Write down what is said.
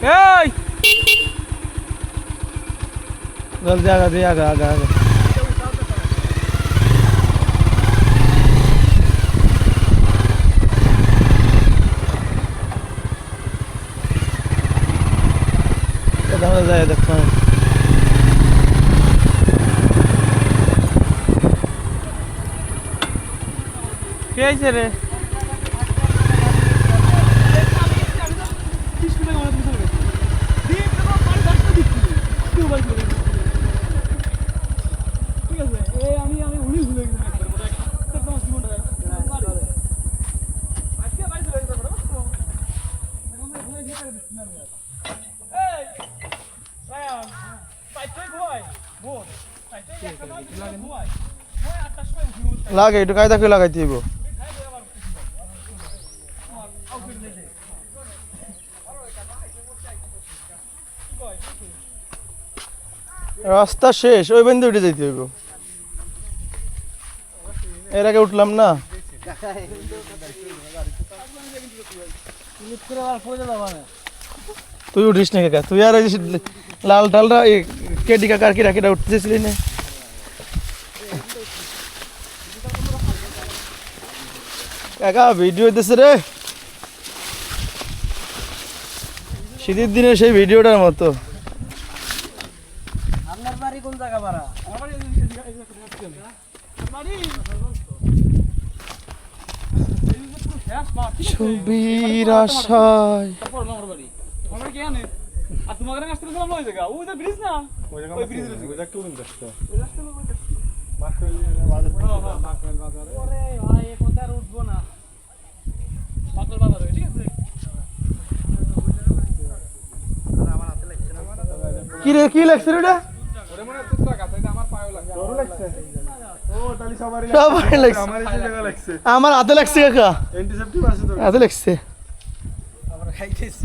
এই জলদি আগা দিয়ে আগা আগা আগা কোথাও যায় দেখো কে আছে রে লাগে একটু কায়দা করে লাগাইতে হইব রাস্তা শেষ ওই বিন্দু উঠে যাইতে হইব এর আগে উঠলাম না তুই উঠিস না কাকা তুই আর ওই লাল টালরা কেডি কাকার কি রাখিটা উঠতেছিলি না কাকা ভিডিও হইতেছে রে শীতের দিনে সেই ভিডিওটার মতো আপনার বাড়ি কোন জায়গা পাড়া আমার বাড়ি ছবির আশায় আমার কি জানে আর তোমার কাছে আসতে বললাম ওই জায়গা ওই যে ব্রিজ না ওই জায়গা ওই ব্রিজ ওই জায়গা কোন রাস্তা ওই রাস্তা বাজার ওরে ভাই এ কথা উঠবো না পাগল বাজার ঠিক আছে আর আমার হাতে লাগছে না কি রে কি লাগছে রে এটা ওরে মনে হচ্ছে তোর কাছে আমার পায়ও লাগছে তোর লাগছে ও তালি সবারই লাগছে আমার এই জায়গা লাগছে আমার হাতে লাগছে কাকা অ্যান্টিসেপ্টিক আছে তোর হাতে লাগছে আমরা খাইতেছি